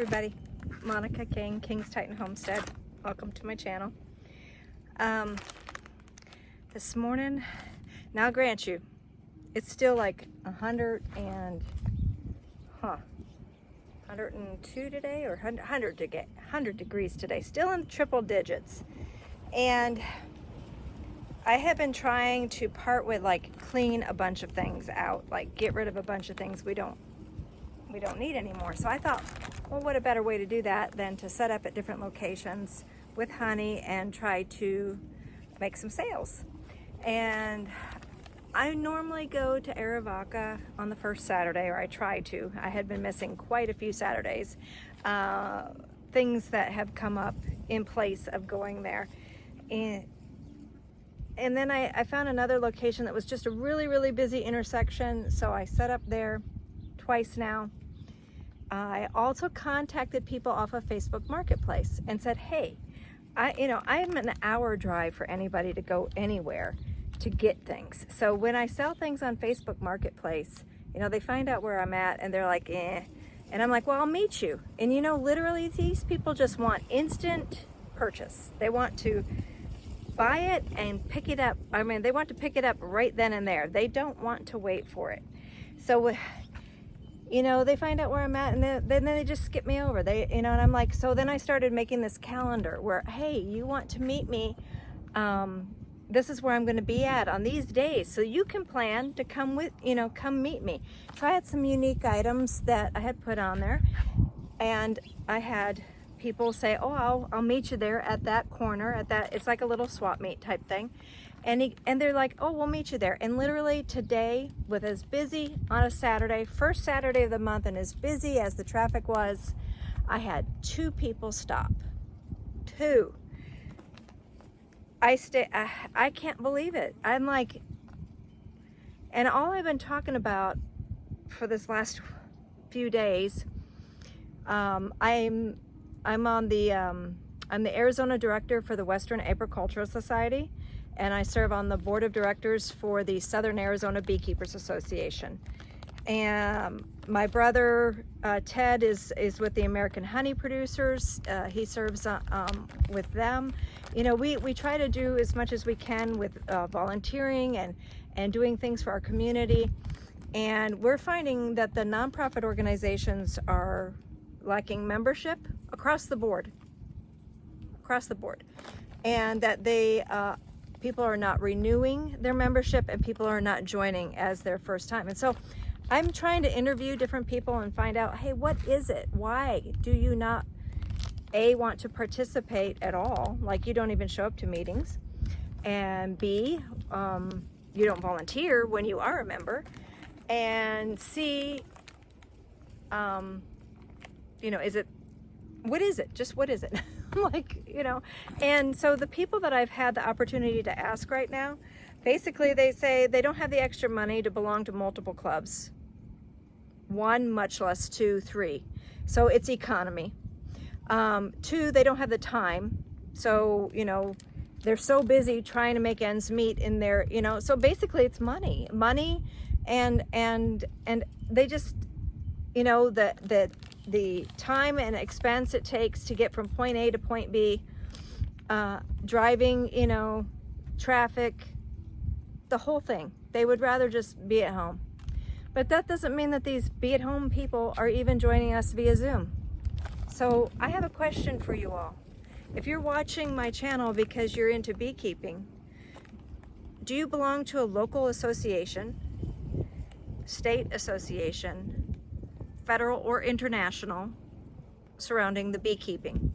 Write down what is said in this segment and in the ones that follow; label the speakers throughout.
Speaker 1: everybody, Monica King, King's Titan Homestead. Welcome to my channel. This morning, now I'll grant you, it's still like 102 today, or 100 degrees today, still in triple digits. And I have been trying to part with, like, clean a bunch of things out, like get rid of a bunch of things we don't need anymore. So I thought, well, what a better way to do that than to set up at different locations with honey and try to make some sales. And I normally go to Arivaca on the first Saturday, or I try to. I had been missing quite a few Saturdays. Things that have come up in place of going there. And then I found another location that was just a really, really busy intersection. So I set up there twice now. I also contacted people off of Facebook Marketplace and said, hey, I'm an hour drive for anybody to go anywhere to get things. So when I sell things on Facebook Marketplace, they find out where I'm at and they're like, eh. And I'm like, well, I'll meet you. And literally these people just want instant purchase. They want to buy it and pick it up. I mean, they want to pick it up right then and there. They don't want to wait for it. So they find out where I'm at, and then they just skip me over. And I'm like, so then I started making this calendar where, hey, you want to meet me, this is where I'm going to be at on these days, so you can plan to come meet me. So I had some unique items that I had put on there, and I had people say, oh, I'll meet you there at that corner, it's like a little swap meet type thing. And they're like, oh, we'll meet you there. And literally today, with as busy on a Saturday, first Saturday of the month, and as busy as the traffic was, I had 2 people stop. 2. I can't believe it. I'm like, and all I've been talking about for this last few days, I'm the Arizona director for the Western Agricultural Society. And I serve on the board of directors for the Southern Arizona Beekeepers Association. And my brother, Ted, is with the American Honey Producers. He serves with them. We try to do as much as we can with volunteering and doing things for our community. And we're finding that the nonprofit organizations are lacking membership across the board. And that people are not renewing their membership, and people are not joining as their first time. And so I'm trying to interview different people and find out, hey, what is it? Why do you not, A, want to participate at all? Like, you don't even show up to meetings. And B, you don't volunteer when you are a member. And C, what is it? Just what is it? And so the people that I've had the opportunity to ask right now, basically they say they don't have the extra money to belong to multiple clubs. 1, much less 2, 3. So it's economy. 2, they don't have the time. So, they're so busy trying to make ends meet in their, so basically it's money, and they just, the time and expense it takes to get from point A to point B, driving, traffic, the whole thing. They would rather just be at home. But that doesn't mean that these be at home people are even joining us via Zoom. So I have a question for you all. If you're watching my channel because you're into beekeeping, do you belong to a local association, state association, federal or international, surrounding the beekeeping?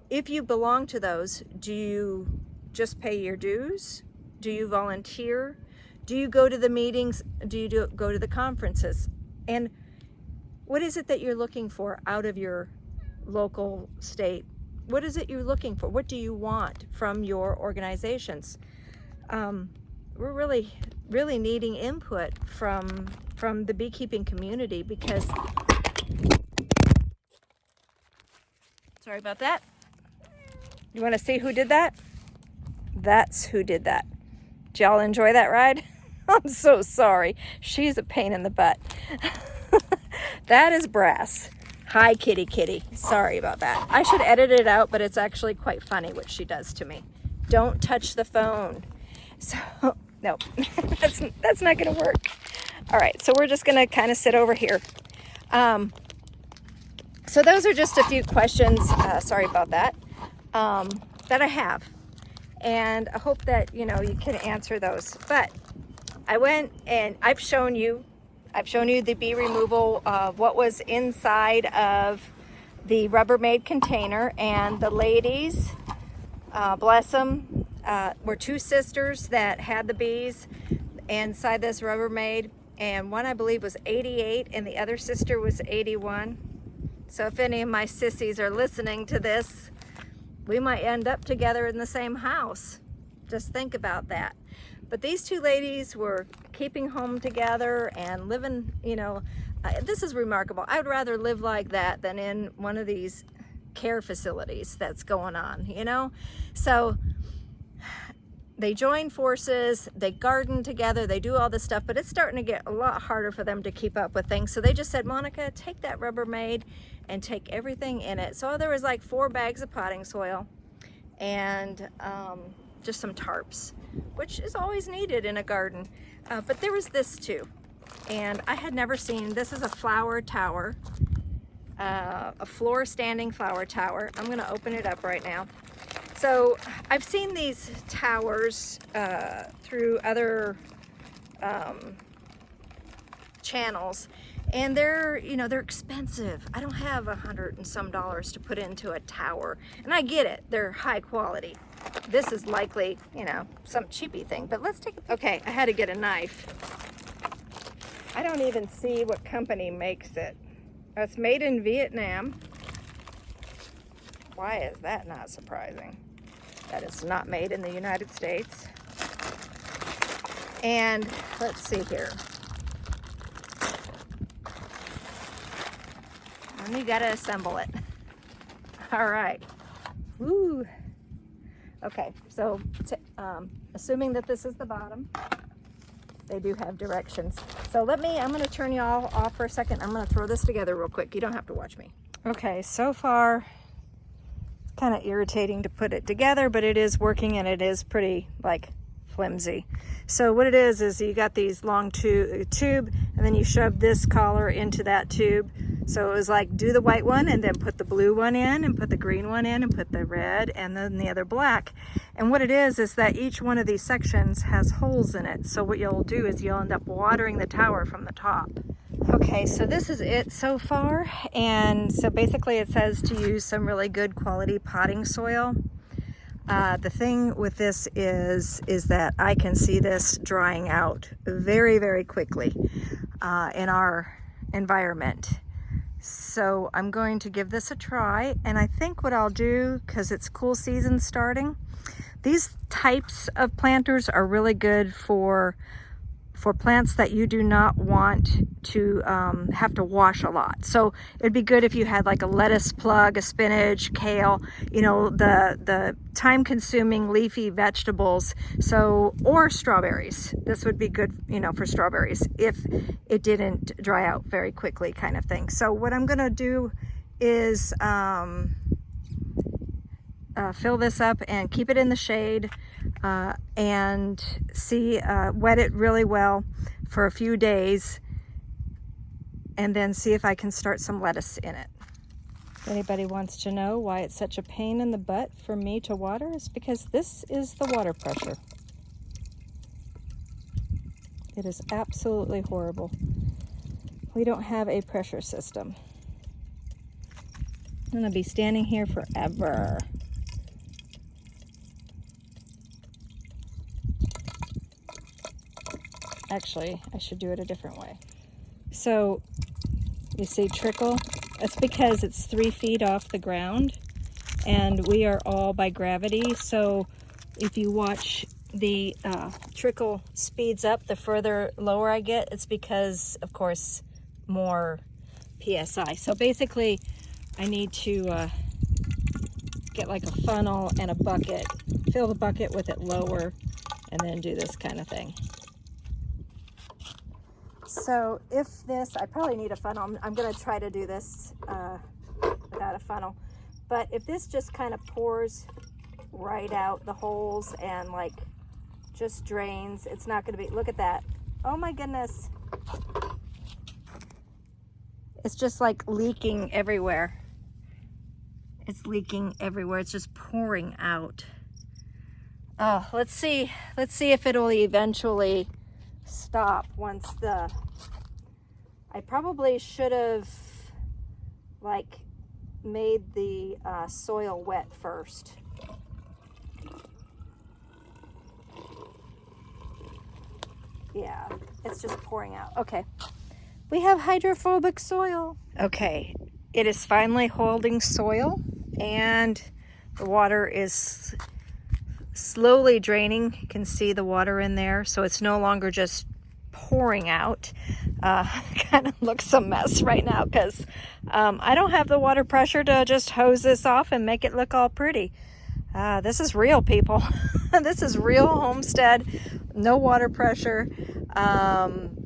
Speaker 1: If you belong to those, do you just pay your dues? Do you volunteer? Do you go to the meetings? Do you go to the conferences? And what is it that you're looking for out of your local state? What is it you're looking for? What do you want from your organizations? We're really, really needing input from the beekeeping community, because, sorry about that. You want to see who did that? That's who did that. Did y'all enjoy that ride? I'm so sorry. She's a pain in the butt. That is Brass. Hi, kitty kitty. Sorry about that. I should edit it out, but it's actually quite funny what she does to me. Don't touch the phone. So, no, that's not gonna work. All right, so we're just gonna kind of sit over here. So those are just a few questions, sorry about that, that I have. And I hope that, you know, you can answer those. But I went and I've shown you the bee removal of what was inside of the Rubbermaid container. And the ladies, bless them, were two sisters that had the bees inside this Rubbermaid. And one, I believe, was 88 and the other sister was 81. So if any of my sissies are listening to this, we might end up together in the same house. Just think about that. But these two ladies were keeping home together and living, you know, this is remarkable. I would rather live like that than in one of these care facilities that's going on, you know? So they join forces, they garden together, they do all this stuff, but it's starting to get a lot harder for them to keep up with things. So they just said, Monica, take that Rubbermaid and take everything in it. So there was like 4 bags of potting soil and just some tarps, which is always needed in a garden. But there was this too. And I had never seen, this is a flower tower, a floor standing flower tower. I'm gonna open it up right now. So I've seen these towers through other channels, and they're, you know, they're expensive. I don't have $100 and some to put into a tower, and I get it, they're high quality. This is likely, you know, some cheapy thing, but let's take a, okay, I had to get a knife. I don't even see what company makes it. It's made in Vietnam. Why is that not surprising? That is not made in the United States. And let's see here. And you gotta assemble it. All right. Woo. Okay, so assuming that this is the bottom, they do have directions. So I'm gonna turn you all off for a second. I'm gonna throw this together real quick. You don't have to watch me. Okay, so far, kind of irritating to put it together, but it is working and it is pretty like flimsy. So what it is you got these long tube and then you shove this collar into that tube. So it was like do the white one and then put the blue one in and put the green one in and put the red and then the other black. And what it is that each one of these sections has holes in it. So what you'll do is you'll end up watering the tower from the top. Okay, so this is it so far. And so basically it says to use some really good quality potting soil. The thing with this is that I can see this drying out very, very quickly in our environment. So I'm going to give this a try, and I think what I'll do, because it's cool season starting, these types of planters are really good for plants that you do not want to have to wash a lot. So it'd be good if you had like a lettuce plug, a spinach, kale, you know, the time-consuming leafy vegetables. So, or strawberries. This would be good, you know, for strawberries if it didn't dry out very quickly, kind of thing. So what I'm gonna do is fill this up and keep it in the shade and wet it really well for a few days and then see if I can start some lettuce in it. If anybody wants to know why it's such a pain in the butt for me to water, it's because this is the water pressure. It is absolutely horrible. We don't have a pressure system. I'm gonna be standing here forever. Actually, I should do it a different way. So, you see trickle? That's because it's 3 feet off the ground, and we are all by gravity. So, if you watch the trickle speeds up, the further lower I get, it's because, of course, more PSI. So basically, I need to get like a funnel and a bucket, fill the bucket with it lower, and then do this kind of thing. So if this, I probably need a funnel. I'm going to try to do this without a funnel. But if this just kind of pours right out the holes and like just drains, it's not going to be, look at that. Oh my goodness. It's just like leaking everywhere. It's leaking everywhere. It's just pouring out. Oh, let's see if it'll eventually stop once I probably should have like made the soil wet first. Yeah, it's just pouring out. Okay, we have hydrophobic soil. Okay, it is finally holding soil and the water is slowly draining. You can see the water in there, so it's no longer just pouring out. Kind of looks a mess right now because I don't have the water pressure to just hose this off and make it look all pretty. This is real, people. This is real homestead, no water pressure,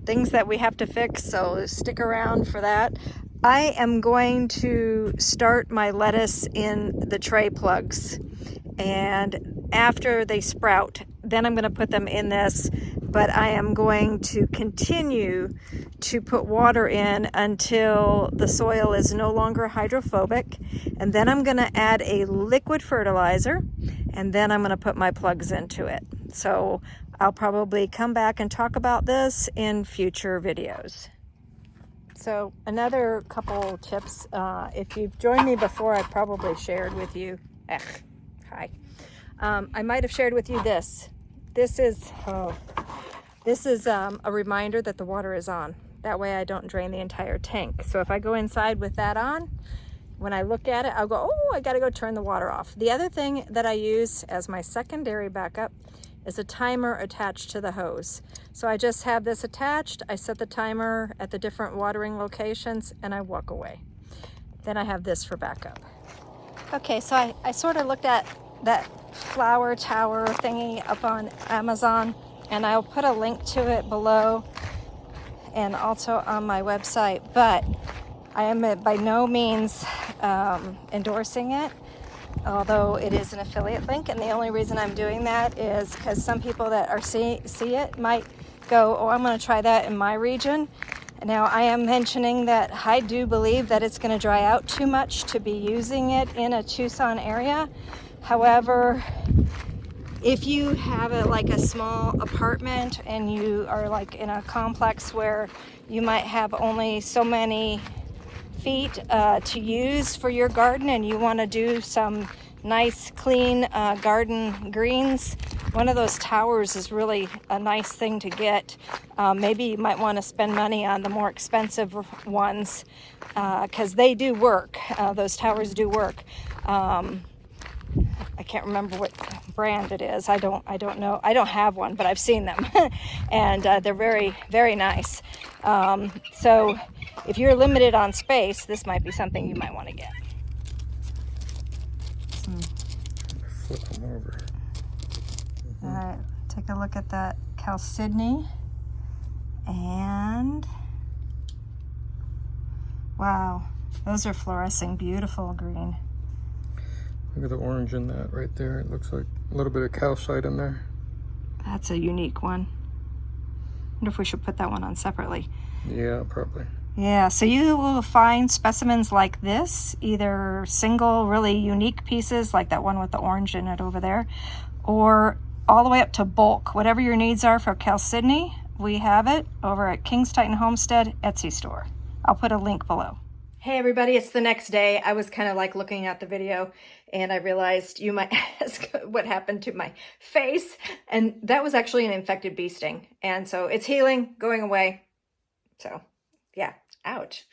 Speaker 1: things that we have to fix, so stick around for that. I am going to start my lettuce in the tray plugs, and after they sprout, then I'm going to put them in this, but I am going to continue to put water in until the soil is no longer hydrophobic, and then I'm going to add a liquid fertilizer, and then I'm going to put my plugs into it. So I'll probably come back and talk about this in future videos. So another couple tips, if you've joined me before, I probably shared with you, hi. I might have shared with you this. This is a reminder that the water is on. That way I don't drain the entire tank. So if I go inside with that on, when I look at it, I'll go, oh, I gotta go turn the water off. The other thing that I use as my secondary backup is a timer attached to the hose. So I just have this attached, I set the timer at the different watering locations, and I walk away. Then I have this for backup. Okay, so I sort of looked at that flower tower thingy up on Amazon, and I'll put a link to it below and also on my website, but I am by no means endorsing it, although it is an affiliate link, and the only reason I'm doing that is because some people that are see it might go, oh, I'm going to try that in my region. Now, I am mentioning that I do believe that it's going to dry out too much to be using it in a Tucson area. However, if you have like a small apartment and you are like in a complex where you might have only so many feet to use for your garden, and you want to do some nice clean garden greens, one of those towers is really a nice thing to get. Maybe you might want to spend money on the more expensive ones because they do work. Those towers do work. I can't remember what brand it is. I don't know. I don't have one, but I've seen them and they're very, very nice. So if you're limited on space, this might be something you might want to get.
Speaker 2: Flip them over.
Speaker 1: All right, take a look at that Chalcedony, and wow, those are fluorescing beautiful green.
Speaker 2: Look at the orange in that right there. It looks like a little bit of calcite in there.
Speaker 1: That's a unique one. I wonder if we should put that one on separately.
Speaker 2: Yeah, probably.
Speaker 1: Yeah, so you will find specimens like this, either single, really unique pieces like that one with the orange in it over there, or all the way up to bulk. Whatever your needs are for Chalcedony, we have it over at King's Titan Homestead Etsy store. I'll put a link below. Hey everybody, it's the next day. I was kind of like looking at the video and I realized you might ask what happened to my face. And that was actually an infected bee sting. And so it's healing, going away. So yeah, ouch.